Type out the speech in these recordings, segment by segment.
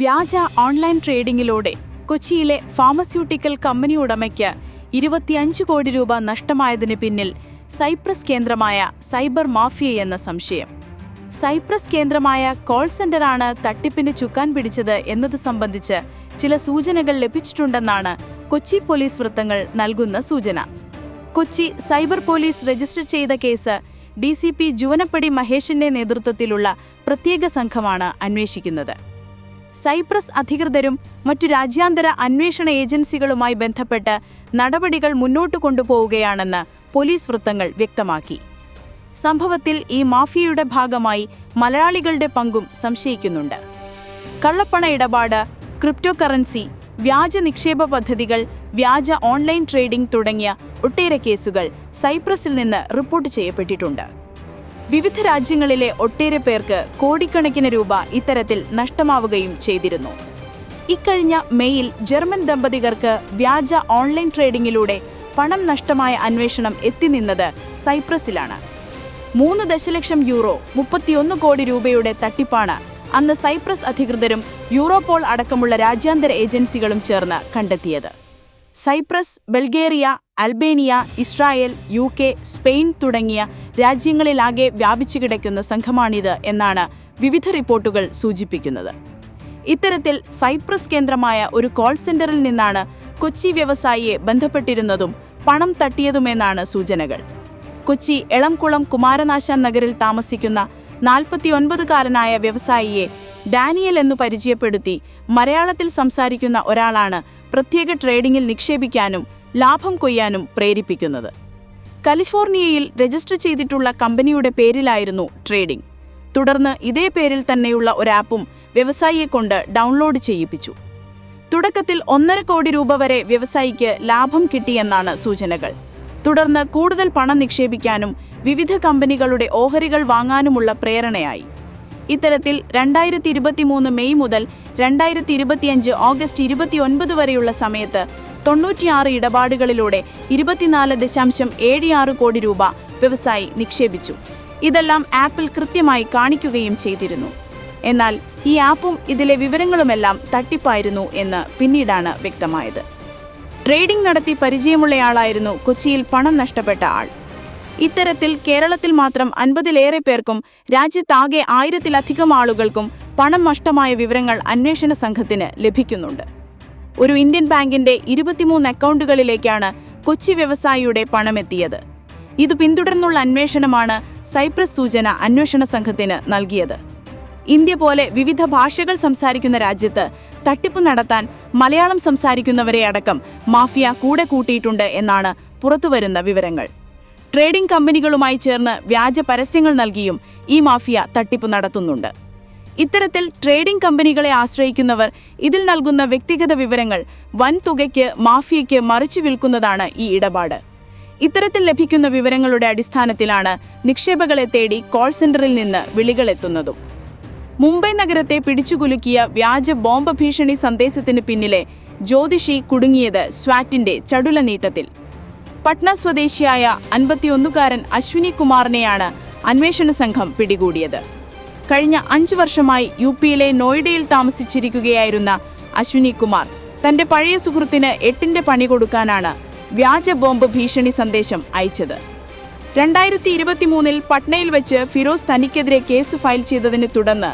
വ്യാജ ഓൺലൈൻ ട്രേഡിംഗിലൂടെ കൊച്ചിയിലെ pharmaceutical company ഉടമയ്ക്ക് 25 കോടി രൂപ നഷ്ടമായതിന് പിന്നിൽ സൈപ്രസ് കേന്ദ്രമായ സൈബർ മാഫിയയെന്ന സംശയം. സൈപ്രസ് കേന്ദ്രമായ കോൾ സെന്ററാണ് തട്ടിപ്പിന് ചുക്കാൻ പിടിച്ചത് എന്നത് സംബന്ധിച്ച് ചില സൂചനകൾ ലഭിച്ചിട്ടുണ്ടെന്നാണ് കൊച്ചി പോലീസ് വൃത്തങ്ങൾ നൽകുന്ന സൂചന. കൊച്ചി സൈബർ പോലീസ് രജിസ്റ്റർ ചെയ്ത കേസ് DCP ജുവനപ്പടി മഹേഷിന്റെ നേതൃത്വത്തിലുള്ള പ്രത്യേക സംഘമാണ് അന്വേഷിക്കുന്നത്. സൈപ്രസ് അധികൃതരും മറ്റു രാജ്യാന്തര അന്വേഷണ ഏജൻസികളുമായി ബന്ധപ്പെട്ട് നടപടികൾ മുന്നോട്ട് കൊണ്ടുപോവുകയാണെന്ന് പോലീസ് വൃത്തങ്ങൾ വ്യക്തമാക്കി. സംഭവത്തിൽ ഈ മാഫിയയുടെ ഭാഗമായി മലയാളികളുടെ പങ്കും സംശയിക്കുന്നുണ്ട്. കള്ളപ്പണ ഇടപാട്, ക്രിപ്റ്റോ കറൻസി, വ്യാജ നിക്ഷേപ പദ്ധതികൾ, വ്യാജ ഓൺലൈൻ ട്രേഡിംഗ് തുടങ്ങിയ ഒട്ടേറെ കേസുകൾ സൈപ്രസിൽ നിന്ന് റിപ്പോർട്ട് ചെയ്യപ്പെട്ടിട്ടുണ്ട്. വിവിധ രാജ്യങ്ങളിലെ ഒട്ടേറെ പേർക്ക് കോടിക്കണക്കിന് രൂപ ഇത്തരത്തിൽ നഷ്ടമാവുകയും ചെയ്തിരുന്നു. ഇക്കഴിഞ്ഞ മെയ്യിൽ ജർമ്മൻ ദമ്പതികർക്ക് വ്യാജ ഓൺലൈൻ ട്രേഡിംഗിലൂടെ പണം നഷ്ടമായ അന്വേഷണം എത്തിനിന്നത് സൈപ്രസിലാണ്. 3 ദശലക്ഷം യൂറോ, 31 കോടി രൂപയുടെ തട്ടിപ്പാണ് അന്ന് സൈപ്രസ് അധികൃതരും യൂറോപോൾ അടക്കമുള്ള രാജ്യാന്തര ഏജൻസികളും ചേർന്ന് കണ്ടെത്തിയത്. Cyprus, Bulgaria, Albania, Israel, UK, Spain തുടങ്ങിയ രാജ്യങ്ങളിലാകെ വ്യാപിച്ചു കിടക്കുന്ന സംഘമാണിത് എന്നാണ് വിവിധ റിപ്പോർട്ടുകൾ സൂചിപ്പിക്കുന്നത്. ഇത്തരത്തിൽ സൈപ്രസ് കേന്ദ്രമായ ഒരു കോൾ സെന്ററിൽ നിന്നാണ് കൊച്ചി വ്യവസായിയെ ബന്ധപ്പെട്ടിരുന്നതും പണം തട്ടിയതുമെന്നാണ് സൂചനകൾ. കൊച്ചി എളംകുളം കുമാരനാശാൻ നഗറിൽ താമസിക്കുന്ന 49കാരനായ വ്യവസായിയെ ഡാനിയൽ എന്നു പരിചയപ്പെടുത്തി മലയാളത്തിൽ സംസാരിക്കുന്ന ഒരാളാണ് പ്രത്യേക ട്രേഡിംഗിൽ നിക്ഷേപിക്കാനും ലാഭം കൊയ്യാനും പ്രേരിപ്പിക്കുന്നത്. കാലിഫോർണിയയിൽ രജിസ്റ്റർ ചെയ്തിട്ടുള്ള കമ്പനിയുടെ പേരിലായിരുന്നു ട്രേഡിംഗ്. തുടർന്ന് ഇതേ പേരിൽ തന്നെയുള്ള ഒരു ആപ്പും വ്യവസായിയെക്കൊണ്ട് ഡൗൺലോഡ് ചെയ്യിപ്പിച്ചു. തുടക്കത്തിൽ 1.5 കോടി രൂപ വരെ വ്യവസായിക്ക് ലാഭം കിട്ടിയെന്നാണ് സൂചനകൾ. തുടർന്ന് കൂടുതൽ പണം നിക്ഷേപിക്കാനും വിവിധ കമ്പനികളുടെ ഓഹരികൾ വാങ്ങാനുമുള്ള പ്രേരണയായി. ഇത്തരത്തിൽ 2023 മെയ് മുതൽ 2025 ഓഗസ്റ്റ് 29 വരെയുള്ള സമയത്ത് 96 ഇടപാടുകളിലൂടെ 24.76 കോടി രൂപ വ്യവസായി നിക്ഷേപിച്ചു. ഇതെല്ലാം ആപ്പിൽ കൃത്യമായി കാണിക്കുകയും ചെയ്തിരുന്നു. എന്നാൽ ഈ ആപ്പും ഇതിലെ വിവരങ്ങളുമെല്ലാം തട്ടിപ്പായിരുന്നു എന്ന് പിന്നീടാണ് വ്യക്തമായത്. ട്രേഡിംഗ് നടത്തി പരിചയമുള്ളയാളായിരുന്നു കൊച്ചിയിൽ പണം നഷ്ടപ്പെട്ട ആൾ. ഇത്തരത്തിൽ കേരളത്തിൽ മാത്രം 50-ലേറെ പേർക്കും രാജ്യത്താകെ 1000-ലധികം ആളുകൾക്കും പണം നഷ്ടമായ വിവരങ്ങൾ അന്വേഷണ സംഘത്തിന് ലഭിക്കുന്നുണ്ട്. ഒരു ഇന്ത്യൻ ബാങ്കിന്റെ 23 അക്കൗണ്ടുകളിലേക്കാണ് കൊച്ചി വ്യവസായിയുടെ പണമെത്തിയത്. ഇത് പിന്തുടർന്നുള്ള അന്വേഷണമാണ് സൈപ്രസ് സൂചന അന്വേഷണ സംഘത്തിന് നൽകിയത്. ഇന്ത്യ പോലെ വിവിധ ഭാഷകൾ സംസാരിക്കുന്ന രാജ്യത്ത് തട്ടിപ്പ് നടത്താൻ മലയാളം സംസാരിക്കുന്നവരെ അടക്കം മാഫിയ കൂടെ കൂട്ടിയിട്ടുണ്ട് എന്നാണ് പുറത്തുവരുന്ന വിവരങ്ങൾ. ട്രേഡിംഗ് കമ്പനികളുമായി ചേർന്ന് വ്യാജ പരസ്യങ്ങൾ നൽകിയും ഈ മാഫിയ തട്ടിപ്പ് നടത്തുന്നുണ്ട്. ഇത്തരത്തിൽ ട്രേഡിംഗ് കമ്പനികളെ ആശ്രയിക്കുന്നവർ ഇതിൽ നൽകുന്ന വ്യക്തിഗത വിവരങ്ങൾ വൻ തുകയ്ക്ക് മാഫിയയ്ക്ക് മറിച്ചു വിൽക്കുന്നതാണ് ഈ ഇടപാട്. ഇത്തരത്തിൽ ലഭിക്കുന്ന വിവരങ്ങളുടെ അടിസ്ഥാനത്തിലാണ് നിക്ഷേപകളെ തേടി കോൾ സെന്ററിൽ നിന്ന് വിളികളെത്തുന്നതും. മുംബൈ നഗരത്തെ പിടിച്ചുകുലുക്കിയ വ്യാജ ബോംബ് ഭീഷണി സന്ദേശത്തിന് പിന്നിലെ ജ്യോതിഷി കുടുങ്ങിയത് സ്വാറ്റിന്റെ ചടുല നീട്ടത്തിൽ. പട്ന സ്വദേശിയായ 51കാരൻ അശ്വിനി കുമാറിനെയാണ് അന്വേഷണ സംഘം പിടികൂടിയത്. കഴിഞ്ഞ 5 വർഷമായി UPയിലെ നോയിഡയിൽ താമസിച്ചിരിക്കുകയായിരുന്ന അശ്വിനി കുമാർ തന്റെ പഴയ സുഹൃത്തിന് 8ന്റെ പണി കൊടുക്കാനാണ് വ്യാജ ബോംബ് ഭീഷണി സന്ദേശം അയച്ചത്. 2023 പട്നയിൽ വെച്ച് ഫിറോസ് തനിക്കെതിരെ കേസ് ഫയൽ ചെയ്തതിനെ തുടർന്ന്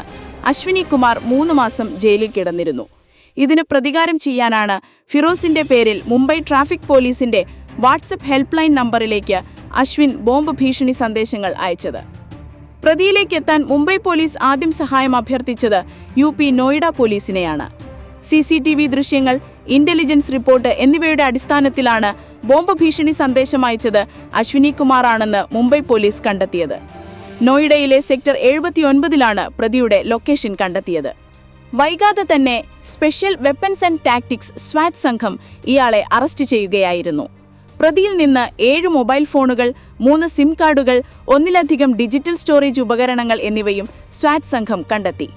അശ്വിനി കുമാർ 3 മാസം ജയിലിൽ കിടന്നിരുന്നു. ഇതിന് പ്രതികാരം ചെയ്യാനാണ് ഫിറോസിന്റെ പേരിൽ മുംബൈ ട്രാഫിക് പോലീസിന്റെ വാട്സപ്പ് ഹെൽപ്പ് ലൈൻ നമ്പറിലേക്ക് അശ്വിൻ ബോംബ് ഭീഷണി സന്ദേശങ്ങൾ അയച്ചത്. പ്രതിയിലേക്ക് എത്താൻ മുംബൈ പോലീസ് ആദ്യം സഹായം അഭ്യർത്ഥിച്ചത് UP നോയിഡ പോലീസിനെയാണ്. CCTV ദൃശ്യങ്ങൾ, ഇന്റലിജൻസ് റിപ്പോർട്ട് എന്നിവയുടെ അടിസ്ഥാനത്തിലാണ് ബോംബ് ഭീഷണി സന്ദേശം അയച്ചത് അശ്വിനി കുമാറാണെന്ന് മുംബൈ പോലീസ് കണ്ടെത്തിയത്. നോയിഡയിലെ സെക്ടർ 79ലാണ് പ്രതിയുടെ ലൊക്കേഷൻ കണ്ടെത്തിയത്. വൈകാതെ തന്നെ special weapons and tactics SWAT സംഘം ഇയാളെ അറസ്റ്റ് ചെയ്യുകയായിരുന്നു. പ്രതിയിൽ നിന്ന് 7 മൊബൈൽ ഫോണുകൾ, 3 സിം കാർഡുകൾ, 1ലധികം ഡിജിറ്റൽ സ്റ്റോറേജ് ഉപകരണങ്ങൾ എന്നിവയും SWAT സംഘം കണ്ടെത്തി.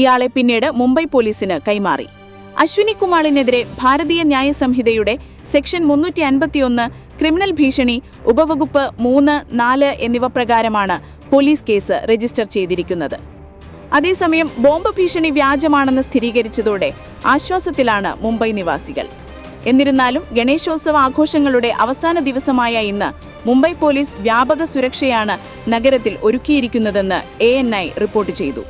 ഇയാളെ പിന്നീട് മുംബൈ പോലീസിന് കൈമാറി. അശ്വിനി കുമാറിനെതിരെ ഭാരതീയ ന്യായ സംഹിതയുടെ സെക്ഷൻ 351 ക്രിമിനൽ ഭീഷണി, ഉപവകുപ്പ് 3, 4 എന്നിവ പ്രകാരമാണ് പോലീസ് കേസ് രജിസ്റ്റർ ചെയ്തിരിക്കുന്നത്. അതേസമയം ബോംബ് ഭീഷണി വ്യാജമാണെന്ന് സ്ഥിരീകരിച്ചതോടെ ആശ്വാസത്തിലാണ് മുംബൈ നിവാസികൾ. എന്നിരുന്നാലും ഗണേശോത്സവ ആഘോഷങ്ങളുടെ അവസാന ദിവസമായ ഇന്ന് മുംബൈ പോലീസ് വ്യാപക സുരക്ഷയാണ് നഗരത്തിൽ ഒരുക്കിയിരിക്കുന്നതെന്ന് ANI റിപ്പോർട്ട് ചെയ്തു.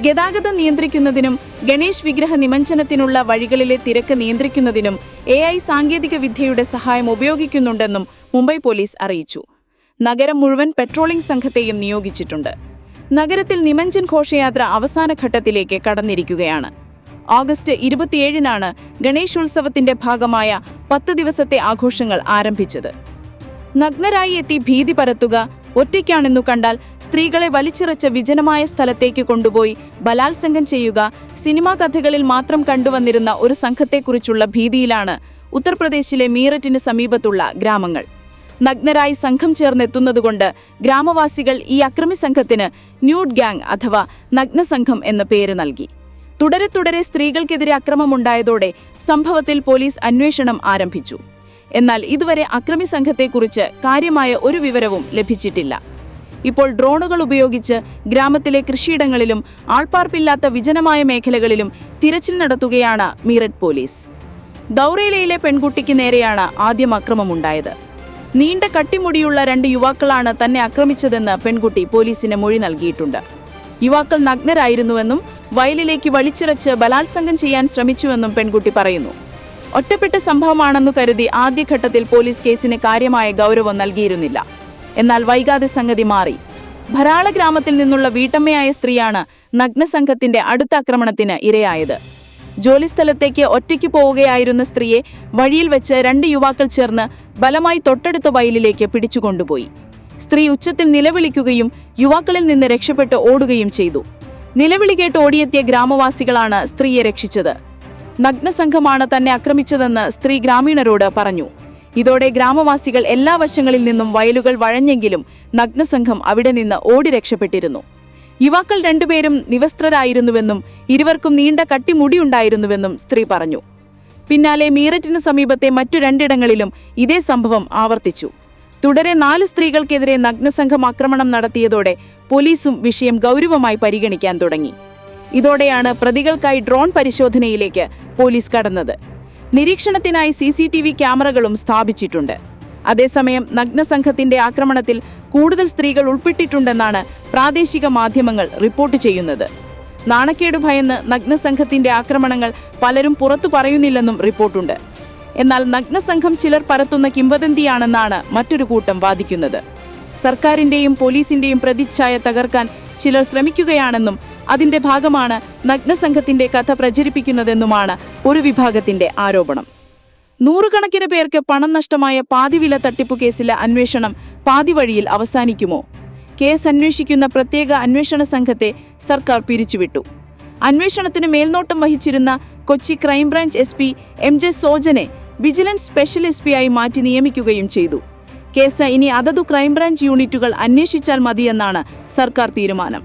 ഗതാഗതം നിയന്ത്രിക്കുന്നതിനും ഗണേശ് വിഗ്രഹ നിമജ്ജനത്തിനുള്ള വഴികളിലെ തിരക്ക് നിയന്ത്രിക്കുന്നതിനും AI സാങ്കേതിക വിദ്യയുടെ സഹായം ഉപയോഗിക്കുന്നുണ്ടെന്നും മുംബൈ പോലീസ് അറിയിച്ചു. നഗരം മുഴുവൻ പെട്രോളിംഗ് സംഘത്തെയും നിയോഗിച്ചിട്ടുണ്ട്. നഗരത്തിൽ നിമജ്ജൻ ഘോഷയാത്ര അവസാന ഘട്ടത്തിലേക്ക് കടന്നിരിക്കുകയാണ്. ഓഗസ്റ്റ് 27-നാണ് ഗണേശോത്സവത്തിന്റെ ഭാഗമായ 10 ദിവസത്തെ ആഘോഷങ്ങൾ ആരംഭിച്ചത്. നഗ്നരായി എത്തി ഭീതി പരത്തുക, ഒറ്റയ്ക്കാണെന്നു കണ്ടാൽ സ്ത്രീകളെ വലിച്ചിറച്ച വിജനമായ സ്ഥലത്തേക്ക് കൊണ്ടുപോയി ബലാത്സംഗം ചെയ്യുക, സിനിമാ കഥകളിൽ മാത്രം കണ്ടുവന്നിരുന്ന ഒരു സംഘത്തെക്കുറിച്ചുള്ള ഭീതിയിലാണ് ഉത്തർപ്രദേശിലെ മീററ്റിന് സമീപത്തുള്ള ഗ്രാമങ്ങൾ. നഗ്നരായി സംഘം ചേർന്നെത്തുന്നതുകൊണ്ട് ഗ്രാമവാസികൾ ഈ അക്രമി സംഘത്തിന് ന്യൂഡ് ഗ്യാങ് അഥവാ നഗ്നസംഘം എന്ന പേര് നൽകി. തുടരെ സ്ത്രീകൾക്കെതിരെ അക്രമമുണ്ടായതോടെ സംഭവത്തിൽ പോലീസ് അന്വേഷണം ആരംഭിച്ചു. എന്നാൽ ഇതുവരെ അക്രമി സംഘത്തെക്കുറിച്ച് കാര്യമായ ഒരു വിവരവും ലഭിച്ചിട്ടില്ല. ഇപ്പോൾ ഡ്രോണുകൾ ഉപയോഗിച്ച് ഗ്രാമത്തിലെ കൃഷിയിടങ്ങളിലും ആൾപ്പാർപ്പില്ലാത്ത വിജനമായ മേഖലകളിലും തിരച്ചിൽ നടത്തുകയാണ് മീററ്റ് പോലീസ്. ദൗറയിലെ പെൺകുട്ടിക്ക് നേരെയാണ് ആദ്യം അക്രമമുണ്ടായത്. നീണ്ട കട്ടിമുടിയുള്ള 2 യുവാക്കളാണ് തന്നെ ആക്രമിച്ചതെന്ന് പെൺകുട്ടി പോലീസിന് മൊഴി നൽകിയിട്ടുണ്ട്. യുവാക്കൾ നഗ്നരായിരുന്നുവെന്നും വയലിലേക്ക് വലിച്ചിറച്ച് ബലാത്സംഗം ചെയ്യാൻ ശ്രമിച്ചുവെന്നും പെൺകുട്ടി പറയുന്നു. ഒറ്റപ്പെട്ട സംഭവമാണെന്നു കരുതി ആദ്യഘട്ടത്തിൽ പോലീസ് കേസിന് കാര്യമായ ഗൗരവം നൽകിയിരുന്നില്ല. എന്നാൽ വൈകാതെ സംഗതി മാറി. ഭരാള ഗ്രാമത്തിൽ നിന്നുള്ള വീട്ടമ്മയായ സ്ത്രീയാണ് നഗ്നസംഘത്തിന്റെ അടുത്ത ആക്രമണത്തിന് ഇരയായത്. ജോലിസ്ഥലത്തേക്ക് ഒറ്റയ്ക്ക് പോവുകയായിരുന്ന സ്ത്രീയെ വഴിയിൽ വെച്ച് 2 യുവാക്കൾ ചേർന്ന് ബലമായി തൊട്ടടുത്ത വയലിലേക്ക് പിടിച്ചുകൊണ്ടുപോയി. സ്ത്രീ ഉച്ചത്തിൽ നിലവിളിക്കുകയും യുവാക്കളിൽ നിന്ന് രക്ഷപ്പെട്ട് ഓടുകയും ചെയ്തു. നിലവിളി കേട്ട് ഓടിയെത്തിയ ഗ്രാമവാസികളാണ് സ്ത്രീയെ രക്ഷിച്ചത്. നഗ്നസംഘമാണ് തന്നെ ആക്രമിച്ചതെന്ന് സ്ത്രീ ഗ്രാമീണരോട് പറഞ്ഞു. ഇതോടെ ഗ്രാമവാസികൾ എല്ലാ വശങ്ങളിൽ നിന്നും വയലുകൾ വഴഞ്ഞെങ്കിലും നഗ്നസംഘം അവിടെ നിന്ന് ഓടി രക്ഷപ്പെട്ടിരുന്നു. യുവാക്കൾ 2 പേരും നിവസ്ത്രരായിരുന്നുവെന്നും ഇരുവർക്കും നീണ്ട കട്ടിമുടിയുണ്ടായിരുന്നുവെന്നും സ്ത്രീ പറഞ്ഞു. പിന്നാലെ മീററ്റിന് സമീപത്തെ മറ്റു 2 ഇടങ്ങളിലും ഇതേ സംഭവം ആവർത്തിച്ചു. തുടരെ 4 സ്ത്രീകൾക്കെതിരെ നഗ്നസംഘം ആക്രമണം നടത്തിയതോടെ പോലീസും വിഷയം ഗൗരവമായി പരിഗണിക്കാൻ തുടങ്ങി. ഇതോടെയാണ് പ്രതികൾക്കായി ഡ്രോൺ പരിശോധനയിലേക്ക് പോലീസ് കടന്നത്. നിരീക്ഷണത്തിനായി CCTV ക്യാമറകളും സ്ഥാപിച്ചിട്ടുണ്ട്. അതേസമയം നഗ്നസംഘത്തിന്റെ ആക്രമണത്തിൽ കൂടുതൽ സ്ത്രീകൾ ഉൾപ്പെട്ടിട്ടുണ്ടെന്നാണ് പ്രാദേശിക മാധ്യമങ്ങൾ റിപ്പോർട്ട് ചെയ്യുന്നത്. നാണക്കേട് ഭയന്ന് നഗ്നസംഘത്തിന്റെ ആക്രമണങ്ങൾ പലരും പുറത്തു പറയുന്നില്ലെന്നും റിപ്പോർട്ടുണ്ട്. എന്നാൽ നഗ്നസംഘം ചിലർ പരത്തുന്ന കിംവദന്തിയാണെന്നാണ് മറ്റൊരു കൂട്ടം വാദിക്കുന്നത്. സർക്കാരിന്റെയും പോലീസിന്റെയും പ്രതിച്ഛായ തകർക്കാൻ ചിലർ ശ്രമിക്കുകയാണെന്നും അതിന്റെ ഭാഗമാണ് നഗ്നസംഘത്തിന്റെ കഥ പ്രചരിപ്പിക്കുന്നതെന്നുമാണ് ഒരു വിഭാഗത്തിന്റെ ആരോപണം. 100 കണക്കിന് പേർക്ക് പണം നഷ്ടമായ പാതിവില തട്ടിപ്പു കേസിലെ അന്വേഷണം പാതിവഴിയിൽ അവസാനിക്കുമോ? കേസ് അന്വേഷിക്കുന്ന പ്രത്യേക അന്വേഷണ സംഘത്തെ സർക്കാർ പിരിച്ചുവിട്ടു. അന്വേഷണത്തിന് മേൽനോട്ടം വഹിച്ചിരുന്ന കൊച്ചി ക്രൈംബ്രാഞ്ച് SP MJ സോജനെ വിജിലൻസ് സ്പെഷ്യൽ SP ആയി മാറ്റി നിയമിക്കുകയും ചെയ്തു. കേസ് ഇനി അതതു ക്രൈംബ്രാഞ്ച് യൂണിറ്റുകൾ അന്വേഷിച്ചാൽ മതിയെന്നാണ് സർക്കാർ തീരുമാനം.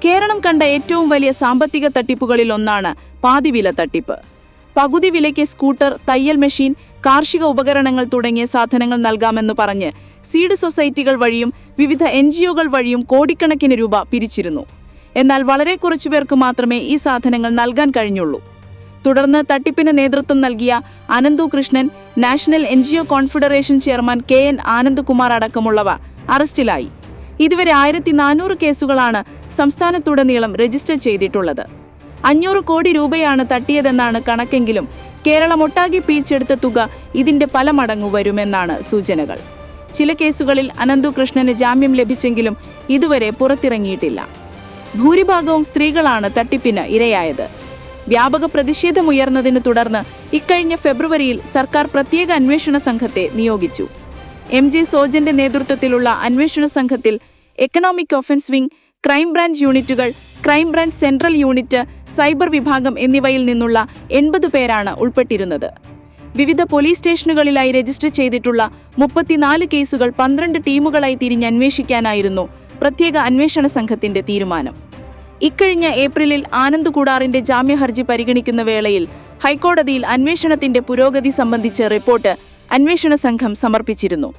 കേരളം കണ്ട ഏറ്റവും വലിയ സാമ്പത്തിക തട്ടിപ്പുകളിൽ ഒന്നാണ് പാതിവില തട്ടിപ്പ്. പകുതി വിലയ്ക്ക് സ്കൂട്ടർ, തയ്യൽ മെഷീൻ, കാർഷിക ഉപകരണങ്ങൾ തുടങ്ങിയ സാധനങ്ങൾ നൽകാമെന്ന് പറഞ്ഞ് സീഡ് സൊസൈറ്റികൾ വഴിയും വിവിധ NGOകൾ വഴിയും കോടിക്കണക്കിന് രൂപ പിരിച്ചിരുന്നു. എന്നാൽ വളരെ കുറച്ചു പേർക്ക് മാത്രമേ ഈ സാധനങ്ങൾ നൽകാൻ കഴിഞ്ഞുള്ളൂ. തുടർന്ന് തട്ടിപ്പിന് നേതൃത്വം നൽകിയ Ananthu Krishnan, national NGO confederation chairman KN Anandkumar അടക്കമുള്ളവർ അറസ്റ്റിലായി. ഇതുവരെ 1400 കേസുകളാണ് സംസ്ഥാനത്തുടനീളം രജിസ്റ്റർ ചെയ്തിട്ടുള്ളത്. 500 കോടി രൂപയാണ് തട്ടിയതെന്നാണ് കണക്കെങ്കിലും കേരളമൊട്ടാകെ പിരിച്ചെടുത്ത തുക ഇതിന്റെ പല മടങ്ങു വരുമെന്നാണ് സൂചനകൾ. ചില കേസുകളിൽ അനന്തു കൃഷ്ണന് ജാമ്യം ലഭിച്ചെങ്കിലും ഇതുവരെ പുറത്തിറങ്ങിയിട്ടില്ല. ഭൂരിഭാഗവും സ്ത്രീകളാണ് തട്ടിപ്പിന് ഇരയായത്. വ്യാപക പ്രതിഷേധമുയർന്നതിനെ തുടർന്ന് ഇക്കഴിഞ്ഞ ഫെബ്രുവരിയിൽ സർക്കാർ പ്രത്യേക അന്വേഷണ സംഘത്തെ നിയോഗിച്ചു. MJ സോജന്റെ നേതൃത്വത്തിലുള്ള അന്വേഷണ സംഘത്തിൽ എക്കണോമിക് ഒഫൻസ് വിംഗ്, ക്രൈംബ്രാഞ്ച് യൂണിറ്റുകൾ, ക്രൈംബ്രാഞ്ച് സെൻട്രൽ യൂണിറ്റ്, സൈബർ വിഭാഗം എന്നിവയിൽ നിന്നുള്ള 80 പേരാണ് ഉൾപ്പെട്ടിരുന്നത്. വിവിധ പോലീസ് സ്റ്റേഷനുകളിലായി രജിസ്റ്റർ ചെയ്തിട്ടുള്ള 34 കേസുകൾ 12 ടീമുകളായി തിരിഞ്ഞ് അന്വേഷിക്കാനായിരുന്നു പ്രത്യേക അന്വേഷണ സംഘത്തിന്റെ തീരുമാനം. ഇക്കഴിഞ്ഞ ഏപ്രിലിൽ ആനന്ദ് കുടാറിന്റെ ജാമ്യഹർജി പരിഗണിക്കുന്ന വേളയിൽ ഹൈക്കോടതിയിൽ അന്വേഷണത്തിന്റെ പുരോഗതി സംബന്ധിച്ച റിപ്പോർട്ട് അന്വേഷണ സംഘം സമർപ്പിച്ചിരുന്നു.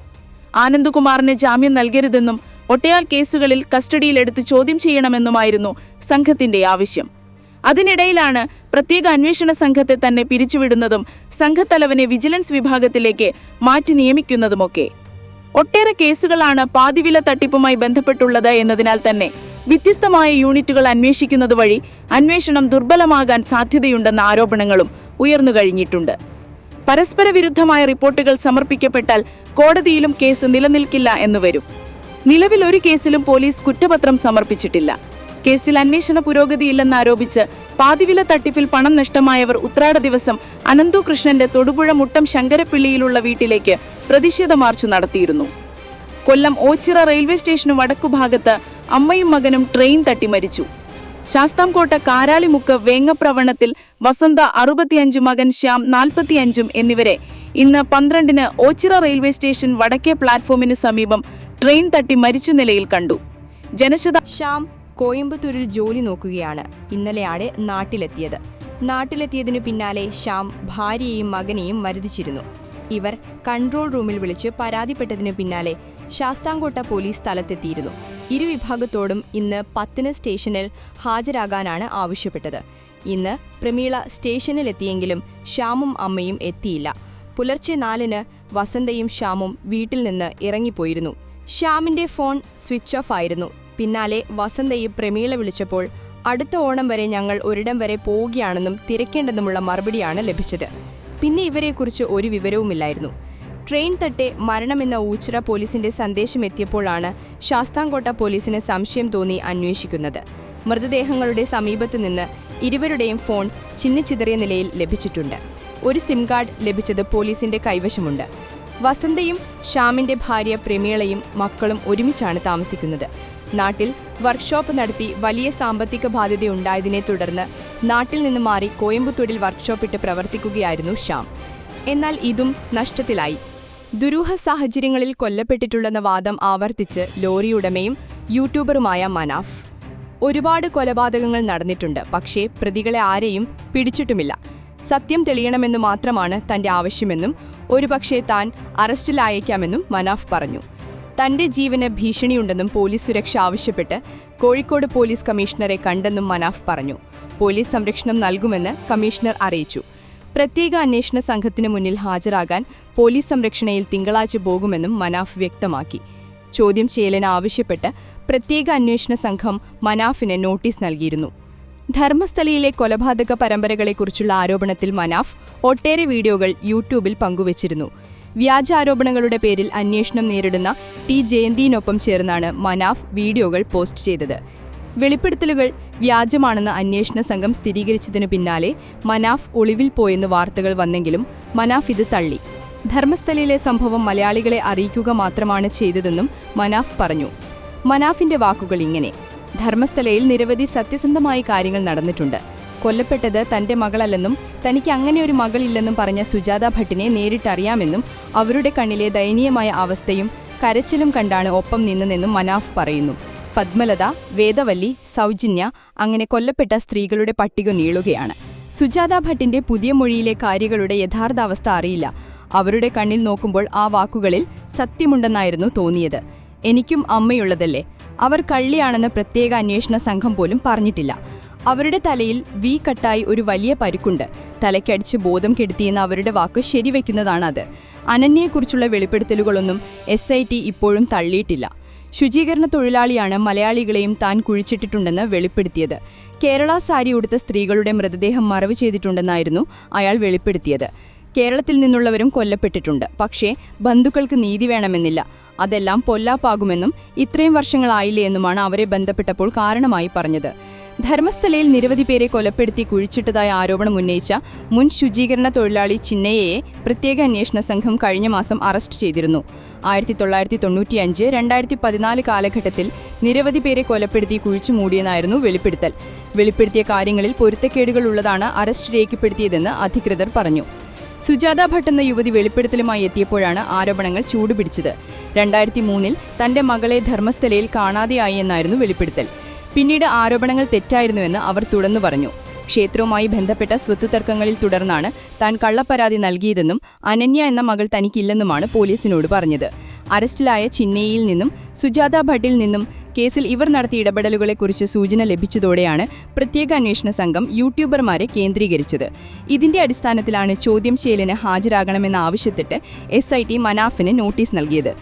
ആനന്ദ്കുമാറിന് ജാമ്യം നൽകരുതെന്നും ഒട്ടേറെ കേസുകളിൽ കസ്റ്റഡിയിലെടുത്ത് ചോദ്യം ചെയ്യണമെന്നുമായിരുന്നു സംഘത്തിന്റെ ആവശ്യം. അതിനിടയിലാണ് പ്രത്യേക അന്വേഷണ സംഘത്തെ തന്നെ പിരിച്ചുവിടുന്നതും സംഘത്തലവനെ വിജിലൻസ് വിഭാഗത്തിലേക്ക് മാറ്റി നിയമിക്കുന്നതുമൊക്കെ. ഒട്ടേറെ കേസുകളാണ് പാതിവില തട്ടിപ്പുമായി ബന്ധപ്പെട്ടുള്ളത് എന്നതിനാൽ തന്നെ വ്യത്യസ്തമായ യൂണിറ്റുകൾ അന്വേഷിക്കുന്നത് വഴി അന്വേഷണം ദുർബലമാകാൻ സാധ്യതയുണ്ടെന്ന ആരോപണങ്ങളും ഉയർന്നു കഴിഞ്ഞിട്ടുണ്ട്. പരസ്പര വിരുദ്ധമായ റിപ്പോർട്ടുകൾ സമർപ്പിക്കപ്പെട്ടാൽ കോടതിയിലും കേസ് നിലനിൽക്കില്ല എന്നുവരും. നിലവിൽ ഒരു കേസിലും പോലീസ് കുറ്റപത്രം സമർപ്പിച്ചിട്ടില്ല. കേസിൽ അന്വേഷണ പുരോഗതിയില്ലെന്നാരോപിച്ച് പാതിവില തട്ടിപ്പിൽ പണം നഷ്ടമായവർ ഉത്രാട ദിവസം അനന്തു കൃഷ്ണന്റെ തൊടുപുഴ മുട്ടം ശങ്കരപ്പിള്ളിയിലുള്ള വീട്ടിലേക്ക് പ്രതിഷേധ മാർച്ച് നടത്തിയിരുന്നു. കൊല്ലം ഓച്ചിറ റെയിൽവേ സ്റ്റേഷന് വടക്കുഭാഗത്ത് അമ്മയും മകനും ട്രെയിൻ തട്ടി മരിച്ചു. ശാസ്താംകോട്ട കാരാളിമുക്ക് വേങ്ങപ്രവണത്തിൽ വസന്ത 65, മകൻ ശ്യാം 45 എന്നിവരെ ഇന്ന് 12-ന് ഓച്ചിറ റെയിൽവേ സ്റ്റേഷൻ വടക്കേ പ്ലാറ്റ്ഫോമിന് സമീപം ട്രെയിൻ തട്ടി മരിച്ച നിലയിൽ കണ്ടു. ശ്യാം കോയമ്പത്തൂരിൽ ജോലി നോക്കുകയാണ്. ഇന്നലെയാണ് നാട്ടിലെത്തിയതിനു പിന്നാലെ ശ്യാം ഭാര്യയെയും മകനെയും മർദ്ദിച്ചിരുന്നു. ഇവർ കൺട്രോൾ റൂമിൽ വിളിച്ച് പരാതിപ്പെട്ടതിനു പിന്നാലെ ശാസ്താംകോട്ട പോലീസ് സ്ഥലത്തെത്തിയിരുന്നു. ഇരുവിഭാഗത്തോടും ഇന്ന് 10-ന് സ്റ്റേഷനിൽ ഹാജരാകാനാണ് ആവശ്യപ്പെട്ടത്. ഇന്ന് പ്രമീള സ്റ്റേഷനിലെത്തിയെങ്കിലും ശ്യാമും അമ്മയും എത്തിയില്ല. പുലർച്ചെ 4-ന് വസന്തയും ശ്യാമും വീട്ടിൽ നിന്ന് ഇറങ്ങിപ്പോയിരുന്നു. ശ്യാമിന്റെ ഫോൺ സ്വിച്ച് ഓഫ് ആയിരുന്നു. പിന്നാലെ വസന്തയും പ്രമീള വിളിച്ചപ്പോൾ അടുത്ത ഓണം വരെ ഞങ്ങൾ ഒരിടം വരെ പോവുകയാണെന്നും തിരക്കേണ്ടെന്നുമുള്ള മറുപടിയാണ് ലഭിച്ചത്. പിന്നെ ഇവരെക്കുറിച്ച് ഒരു വിവരവുമില്ലായിരുന്നു. ട്രെയിൻ തട്ടെ മരണമെന്ന ഊച്ചിറ പോലീസിന്റെ സന്ദേശം എത്തിയപ്പോഴാണ് ശാസ്താംകോട്ട പോലീസിന് സംശയം തോന്നി അന്വേഷിക്കുന്നത്. മൃതദേഹങ്ങളുടെ സമീപത്തു നിന്ന് ഇരുവരുടെയും ഫോൺ ചിന്നിച്ചിതറിയ നിലയിൽ ലഭിച്ചിട്ടുണ്ട്. ഒരു സിം കാർഡ് ലഭിച്ചത് പോലീസിന്റെ കൈവശമുണ്ട്. വസന്തയും ശ്യാമിന്റെ ഭാര്യ പ്രമീളയും മക്കളും ഒരുമിച്ചാണ് താമസിക്കുന്നത്. നാട്ടിൽ വർക്ക്ഷോപ്പ് നടത്തി വലിയ സാമ്പത്തിക ബാധ്യതയുണ്ടായതിനെ തുടർന്ന് നാട്ടിൽ നിന്ന് മാറി കോയമ്പത്തൂരിൽ വർക്ക്ഷോപ്പിട്ട് പ്രവർത്തിക്കുകയായിരുന്നു ശ്യാം. എന്നാൽ ഇതും നഷ്ടത്തിലായി. ദുരൂഹ സാഹചര്യങ്ങളിൽ കൊല്ലപ്പെട്ടിട്ടുണ്ടെന്ന വാദം ആവർത്തിച്ച് ലോറിയുടമയും യൂട്യൂബറുമായ മനാഫ്. ഒരുപാട് കൊലപാതകങ്ങൾ നടന്നിട്ടുണ്ട്, പക്ഷേ പ്രതികളെ ആരെയും പിടിച്ചിട്ടുമില്ല. സത്യം തെളിയണമെന്നു മാത്രമാണ് തന്റെ ആവശ്യമെന്നും ഒരുപക്ഷേ താൻ അറസ്റ്റിലായേക്കാമെന്നും മനാഫ് പറഞ്ഞു. തന്റെ ജീവന് ഭീഷണിയുണ്ടെന്നും പോലീസ് സുരക്ഷ ആവശ്യപ്പെട്ട് കോഴിക്കോട് പോലീസ് കമ്മീഷണറെ കണ്ടെന്നും മനാഫ് പറഞ്ഞു. പോലീസ് സംരക്ഷണം നൽകുമെന്ന് കമ്മീഷണർ അറിയിച്ചു. പ്രത്യേക അന്വേഷണ സംഘത്തിന് മുന്നിൽ ഹാജരാകാൻ പോലീസ് സംരക്ഷണയിൽ തിങ്കളാഴ്ച പോകുമെന്നും മനാഫ് വ്യക്തമാക്കി. ചോദ്യം ചെയ്യലിന് ആവശ്യപ്പെട്ട് പ്രത്യേക അന്വേഷണ സംഘം മനാഫിന് നോട്ടീസ് നൽകിയിരുന്നു. ധർമ്മസ്ഥലയിലെ കൊലപാതക പരമ്പരകളെക്കുറിച്ചുള്ള ആരോപണത്തിൽ മനാഫ് ഒട്ടേറെ വീഡിയോകൾ യൂട്യൂബിൽ പങ്കുവച്ചിരുന്നു. വ്യാജ ആരോപണങ്ങളുടെ പേരിൽ അന്വേഷണം നേരിടുന്ന ടി ജയന്തിനൊപ്പം ചേർന്നാണ് മനാഫ് വീഡിയോകൾ പോസ്റ്റ് ചെയ്തത്. വെളിപ്പെടുത്തലുകൾ വ്യാജമാണെന്ന് അന്വേഷണ സംഘം സ്ഥിരീകരിച്ചതിനു പിന്നാലെ മനാഫ് ഒളിവിൽ പോയെന്ന് വാർത്തകൾ വന്നെങ്കിലും മനാഫ് ഇത് തള്ളി. ധർമ്മസ്ഥലയിലെ സംഭവം മലയാളികളെ അറിയിക്കുക മാത്രമാണ് ചെയ്തതെന്നും മനാഫ് പറഞ്ഞു. മനാഫിന്റെ വാക്കുകൾ ഇങ്ങനെ: ധർമ്മസ്ഥലയിൽ നിരവധി സത്യസന്ധമായ കാര്യങ്ങൾ നടന്നിട്ടുണ്ട്. കൊല്ലപ്പെട്ടത് തന്റെ മകളല്ലെന്നും തനിക്ക് അങ്ങനെയൊരു മകളില്ലെന്നും പറഞ്ഞ സുജാത ഭട്ടിനെ നേരിട്ടറിയാമെന്നും അവരുടെ കണ്ണിലെ ദയനീയമായ അവസ്ഥയും കരച്ചിലും കണ്ടാണ് ഒപ്പം നിന്നതെന്നും മനാഫ് പറയുന്നു. പത്മലത, വേദവല്ലി, സൗജന്യ അങ്ങനെ കൊല്ലപ്പെട്ട സ്ത്രീകളുടെ പട്ടിക നീളുകയാണ്. സുജാത ഭട്ടിന്റെ പുതിയ മൊഴിയിലെ കാര്യങ്ങളുടെ യഥാർത്ഥ അവസ്ഥ അറിയില്ല. അവരുടെ കണ്ണിൽ നോക്കുമ്പോൾ ആ വാക്കുകളിൽ സത്യമുണ്ടെന്നായിരുന്നു തോന്നിയത്. എനിക്കും അമ്മയുള്ളതല്ലേ, അവർ കള്ളിയാണെന്ന് പ്രത്യേക അന്വേഷണ സംഘം പോലും പറഞ്ഞിട്ടില്ല. അവരുടെ തലയിൽ വി കട്ടായി ഒരു വലിയ പരിക്കുണ്ട്. തലയ്ക്കടിച്ച് ബോധം കെടുത്തിയെന്ന് അവരുടെ വാക്ക് ശരിവെക്കുന്നതാണത്. അനന്യയെക്കുറിച്ചുള്ള വെളിപ്പെടുത്തലുകളൊന്നും SIT ഇപ്പോഴും തള്ളിയിട്ടില്ല. ശുചീകരണ തൊഴിലാളിയാണ് മലയാളികളെയും താൻ കുഴിച്ചിട്ടിട്ടുണ്ടെന്ന് വെളിപ്പെടുത്തിയത്. കേരള സാരി ഉടുത്ത സ്ത്രീകളുടെ മൃതദേഹം മറവ് ചെയ്തിട്ടുണ്ടെന്നായിരുന്നു അയാൾ വെളിപ്പെടുത്തിയത്. കേരളത്തിൽ നിന്നുള്ളവരും കൊല്ലപ്പെട്ടിട്ടുണ്ട്, പക്ഷേ ബന്ധുക്കൾക്ക് നീതി വേണമെന്നില്ല. അതെല്ലാം പൊല്ലാപ്പാകുമെന്നും ഇത്രയും വർഷങ്ങളായില്ലേ എന്നുമാണ് അവരെ ബന്ധപ്പെട്ടപ്പോൾ കാരണമായി പറഞ്ഞത്. ധർമ്മസ്ഥലയിൽ നിരവധി പേരെ കൊലപ്പെടുത്തി കുഴിച്ചിട്ടതായ ആരോപണം ഉന്നയിച്ച മുൻ ശുചീകരണ തൊഴിലാളി ചിന്നയ്യയെ പ്രത്യേക അന്വേഷണ സംഘം കഴിഞ്ഞ മാസം അറസ്റ്റ് ചെയ്തിരുന്നു. 1995, 2014 കാലഘട്ടത്തിൽ നിരവധി പേരെ കൊലപ്പെടുത്തി കുഴിച്ചു മൂടിയെന്നായിരുന്നു വെളിപ്പെടുത്തൽ. വെളിപ്പെടുത്തിയ കാര്യങ്ങളിൽ പൊരുത്തക്കേടുകൾ ഉള്ളതാണ് അറസ്റ്റ് രേഖപ്പെടുത്തിയതെന്ന് അധികൃതർ പറഞ്ഞു. സുജാത ഭട്ട് എന്ന യുവതി വെളിപ്പെടുത്തലുമായി എത്തിയപ്പോഴാണ് ആരോപണങ്ങൾ ചൂടുപിടിച്ചത്. 2003 തന്റെ മകളെ ധർമ്മസ്ഥലയിൽ കാണാതെയായി എന്നായിരുന്നു വെളിപ്പെടുത്തൽ. പിന്നീട് ആരോപണങ്ങൾ തെറ്റായിരുന്നുവെന്ന് അവർ തുറന്നു പറഞ്ഞു. ക്ഷേത്രവുമായി ബന്ധപ്പെട്ട സ്വത്ത് തർക്കങ്ങളിൽ തുടർന്നാണ് താൻ കള്ളപ്പരാതി നൽകിയതെന്നും അനന്യ എന്ന മകൾ തനിക്കില്ലെന്നുമാണ് പോലീസിനോട് പറഞ്ഞത്. അറസ്റ്റിലായ ചിന്നയിൽ നിന്നും സുജാത ഭട്ടിൽ നിന്നും കേസിൽ ഇവർ നടത്തിയ ഇടപെടലുകളെക്കുറിച്ച് സൂചന ലഭിച്ചതോടെയാണ് പ്രത്യേക അന്വേഷണ സംഘം യൂട്യൂബർമാരെ കേന്ദ്രീകരിച്ചത്. ഇതിന്റെ അടിസ്ഥാനത്തിലാണ് ചോദ്യം ചെയ്യലിന് ഹാജരാകണമെന്ന ആവശ്യപ്പെട്ട് SIT മനാഫിന് നോട്ടീസ് നൽകിയത്.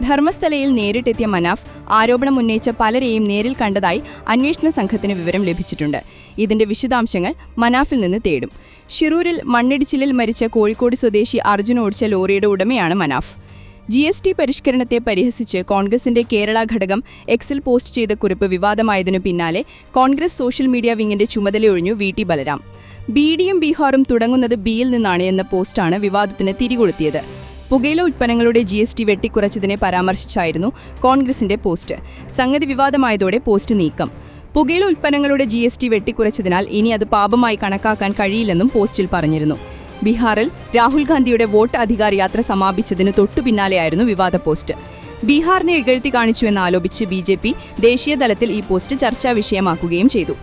ധർമ്മസ്ഥലയിൽ നേരിട്ടെത്തിയ മനാഫ് ആരോപണം ഉന്നയിച്ച പലരെയും നേരിൽ കണ്ടതായി അന്വേഷണ സംഘത്തിന് വിവരം ലഭിച്ചിട്ടുണ്ട്. ഇതിന്റെ വിശദാംശങ്ങൾ മനാഫിൽ നിന്ന് തേടും. ഷിറൂരിൽ മണ്ണിടിച്ചിലിൽ മരിച്ച കോഴിക്കോട് സ്വദേശി അർജുൻ ഓടിച്ച ലോറിയുടെ ഉടമയാണ് മനാഫ്. GST പരിഷ്കരണത്തെ പരിഹസിച്ച് കോൺഗ്രസിന്റെ കേരള ഘടകം എക്സിൽ പോസ്റ്റ് ചെയ്ത കുറിപ്പ് വിവാദമായതിനു പിന്നാലെ Congress social media വിങ്ങിന്റെ ചുമതലയൊഴിഞ്ഞു VT Balaram. ബിഡിയും ബീഹാറും തുടങ്ങുന്നത് ബിയിൽ നിന്നാണ് എന്ന പോസ്റ്റാണ് വിവാദത്തിന് തിരികൊളുത്തിയത്. പുകയില ഉൽപ്പന്നങ്ങളുടെ GST വെട്ടിക്കുറച്ചതിനെ പരാമർശിച്ചായിരുന്നു കോൺഗ്രസിന്റെ പോസ്റ്റ്. സംഗതി വിവാദമായതോടെ പോസ്റ്റ് നീക്കം. പുകയില ഉൽപ്പന്നങ്ങളുടെ GST വെട്ടിക്കുറച്ചതിനാൽ ഇനി അത് പാപമായി കണക്കാക്കാൻ കഴിയില്ലെന്നും പോസ്റ്റിൽ പറഞ്ഞിരുന്നു. ബീഹാറിൽ രാഹുൽ ഗാന്ധിയുടെ വോട്ട് അധികാർ യാത്ര സമാപിച്ചതിനു തൊട്ടു പിന്നാലെയായിരുന്നു വിവാദ പോസ്റ്റ്. ബീഹാറിനെ ഇകഴ്ത്തി കാണിച്ചുവെന്ന് ആരോപിച്ച് BJP ദേശീയ തലത്തിൽ ഈ പോസ്റ്റ് ചർച്ചാ വിഷയമാക്കുകയും ചെയ്തു.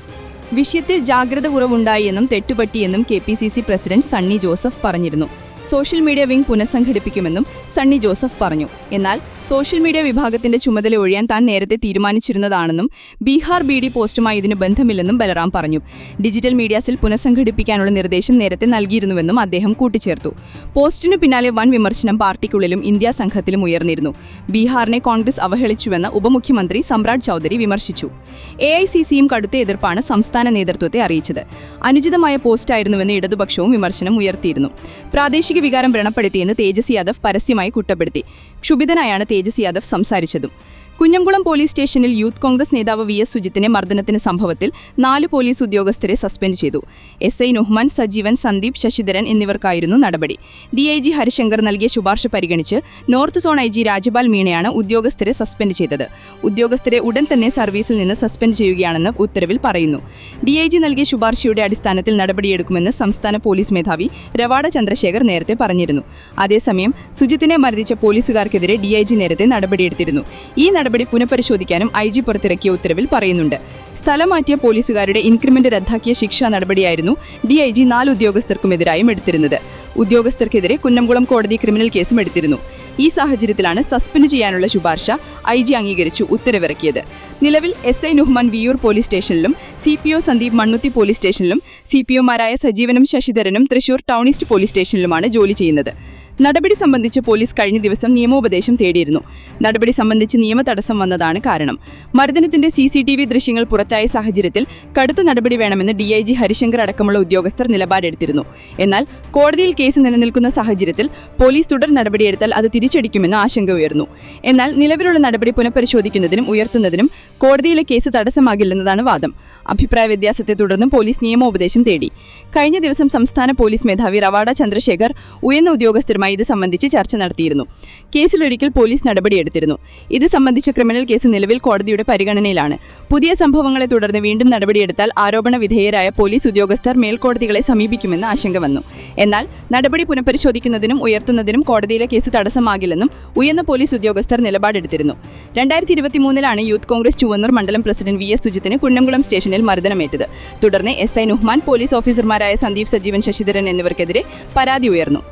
വിഷയത്തിൽ ജാഗ്രത കുറവുണ്ടായി എന്നും തെറ്റുപറ്റിയെന്നും KPCC പ്രസിഡന്റ് സണ്ണി ജോസഫ് പറഞ്ഞിരുന്നു. സോഷ്യൽ മീഡിയ വിംഗ് പുനഃസംഘടിപ്പിക്കുമെന്നും സണ്ണി ജോസഫ് പറഞ്ഞു. എന്നാൽ സോഷ്യൽ മീഡിയ വിഭാഗത്തിന്റെ ചുമതല ഒഴിയാൻ താൻ നേരത്തെ തീരുമാനിച്ചിരുന്നതാണെന്നും ബീഹാർ BD പോസ്റ്റുമായി ഇതിന് ബന്ധമില്ലെന്നും ബലറാം പറഞ്ഞു. ഡിജിറ്റൽ മീഡിയ സെൽ പുനഃസംഘടിപ്പിക്കാനുള്ള നിർദ്ദേശം നേരത്തെ നൽകിയിരുന്നുവെന്നും അദ്ദേഹം കൂട്ടിച്ചേർത്തു. പോസ്റ്റിനു പിന്നാലെ വൻ വിമർശനം പാർട്ടിക്കുള്ളിലും ഇന്ത്യാ സംഘത്തിലും ഉയർന്നിരുന്നു. ബീഹാറിനെ കോൺഗ്രസ് അവഹേളിച്ചുവെന്ന് ഉപമുഖ്യമന്ത്രി സമ്രാട് ചൌധരി വിമർശിച്ചു. AICCയും കടുത്ത എതിർപ്പാണ് സംസ്ഥാന നേതൃത്വത്തെ അറിയിച്ചത്. അനുചിതമായ പോസ്റ്റായിരുന്നുവെന്ന് ഇടതുപക്ഷവും വിമർശനം ഉയർത്തിയിരുന്നു. പ്രാദേശിക വികാരം വ്രണപ്പെടുത്തിയെന്ന് തേജസ്വി യാദവ് പരസ്യമായി കുറ്റപ്പെടുത്തി. ക്ഷുഭിതനായാണ് തേജസ്വി യാദവ് സംസാരിച്ചതും. കുഞ്ഞംകുളം പോലീസ് സ്റ്റേഷനിൽ യൂത്ത് കോൺഗ്രസ് നേതാവ് VS സുജിത്തിനെ മർദ്ദനത്തിന് സംഭവത്തിൽ 4 പോലീസ് ഉദ്യോഗസ്ഥരെ സസ്പെൻഡ് ചെയ്തു. SI നുഹ്മാൻ, സജീവൻ, സന്ദീപ്, ശശിധരൻ എന്നിവർക്കായിരുന്നു നടപടി. DIG ഹരിശങ്കർ നൽകിയ ശുപാർശ പരിഗണിച്ച് നോർത്ത് സോൺ IG രാജപാൽ മീണയാണ് ഉദ്യോഗസ്ഥരെ സസ്പെൻഡ് ചെയ്തത്. ഉദ്യോഗസ്ഥരെ ഉടൻ തന്നെ സർവീസിൽ നിന്ന് സസ്പെൻഡ് ചെയ്യുകയാണെന്ന് ഉത്തരവിൽ പറയുന്നു. DIG നൽകിയ ശുപാർശയുടെ അടിസ്ഥാനത്തിൽ നടപടിയെടുക്കുമെന്ന് സംസ്ഥാന പോലീസ് മേധാവി രവാഡ ചന്ദ്രശേഖർ നേരത്തെ പറഞ്ഞിരുന്നു. അതേസമയം സുജിത്തിനെ മർദ്ദിച്ച പോലീസുകാർക്കെതിരെ DIG നേരത്തെ നടപടിയെടുത്തിരുന്നു. ഈ നടപടി പുനഃപരിശോധിക്കാനും IG പുറത്തിറക്കിയ ഉത്തരവിൽ പറയുന്നുണ്ട്. സ്ഥലം മാറ്റിയ പോലീസുകാരുടെ ഇൻക്രിമെന്റ് റദ്ദാക്കിയ ശിക്ഷാ നടപടിയായിരുന്നു DIG 4 ഉദ്യോഗസ്ഥർക്കുമെതിരായും എടുത്തിരുന്നത്. ഉദ്യോഗസ്ഥർക്കെതിരെ കുന്നംകുളം കോടതി ക്രിമിനൽ കേസും എടുത്തിരുന്നു. ഈ സാഹചര്യത്തിലാണ് സസ്പെൻഡ് ചെയ്യാനുള്ള ശുപാർശ IG അംഗീകരിച്ചു ഉത്തരവിറക്കിയത്. നിലവിൽ SI നുഹ്മാൻ വിയൂർ പോലീസ് സ്റ്റേഷനിലും CPO സന്ദീപ് മണ്ണുത്തി പോലീസ് സ്റ്റേഷനിലും CPOമാരായ സജീവനും ശശിധരനും തൃശൂർ ടൗൺ ഈസ്റ്റ് പോലീസ് സ്റ്റേഷനിലുമാണ് ജോലി ചെയ്യുന്നത്. നടപടി സംബന്ധിച്ച് പോലീസ് കഴിഞ്ഞ ദിവസം നിയമോപദേശം തേടിയിരുന്നു. നടപടി സംബന്ധിച്ച് നിയമ തടസ്സം വന്നതാണ് കാരണം. മർദ്ദനത്തിന്റെ CCTV ദൃശ്യങ്ങൾ പുറത്തായ സാഹചര്യത്തിൽ കടുത്ത നടപടി വേണമെന്ന് DIG ഹരിശങ്കർ അടക്കമുള്ള ഉദ്യോഗസ്ഥർ നിലപാടെടുത്തിരുന്നു. എന്നാൽ കോടതിയിൽ കേസ് നിലനിൽക്കുന്ന സാഹചര്യത്തിൽ പോലീസ് തുടർ നടപടിയെടുത്താൽ അത് തിരിച്ചടിക്കുമെന്ന് ആശങ്ക ഉയർന്നു. എന്നാൽ നിലവിലുള്ള നടപടി പുനഃപരിശോധിക്കുന്നതിനും ഉയർത്തുന്നതിനും കോടതിയിലെ കേസ് തടസ്സമാകില്ലെന്നതാണ് വാദം. അഭിപ്രായ വ്യത്യാസത്തെ തുടർന്ന് പോലീസ് നിയമോപദേശം തേടി. കഴിഞ്ഞ ദിവസം സംസ്ഥാന പോലീസ് മേധാവി രവാഡ ചന്ദ്രശേഖർ ഉയർന്ന ഉദ്യോഗസ്ഥരുമായി ഇത് സംബന്ധിച്ച് ചർച്ച നടത്തിയിരുന്നു. കേസിലൊരിക്കൽ പോലീസ് നടപടിയെടുത്തിരുന്നു. ഇത് സംബന്ധിച്ച ക്രിമിനൽ കേസ് നിലവിൽ കോടതിയുടെ പരിഗണനയിലാണ്. പുതിയ സംഭവങ്ങളെ തുടർന്ന് വീണ്ടും നടപടിയെടുത്താൽ ആരോപണ വിധേയരായ പോലീസ് ഉദ്യോഗസ്ഥർ മേൽക്കോടതികളെ സമീപിക്കുമെന്ന് ആശങ്ക വന്നു. എന്നാൽ നടപടി പുനഃപരിശോധിക്കുന്നതിനും ഉയർത്തുന്നതിനും കോടതിയിലെ കേസ് തടസ്സമാകില്ലെന്നും ഉയർന്ന പോലീസ് ഉദ്യോഗസ്ഥർ നിലപാടെടുത്തിരുന്നു. 2023-ലാണ് യൂത്ത് കോൺഗ്രസ് ചുവന്നൂർ മണ്ഡലം പ്രസിഡന്റ് VS സുജിത്തിന് കുന്നംകുളം സ്റ്റേഷനിൽ മർദ്ദനമേറ്റത്. തുടർന്ന് SI നുഹ്മാൻ, പോലീസ് ഓഫീസർമാരായ സന്ദീപ്, സജീവൻ, ശശിധരൻ എന്നിവർക്കെതിരെ പരാതി ഉയർന്നു.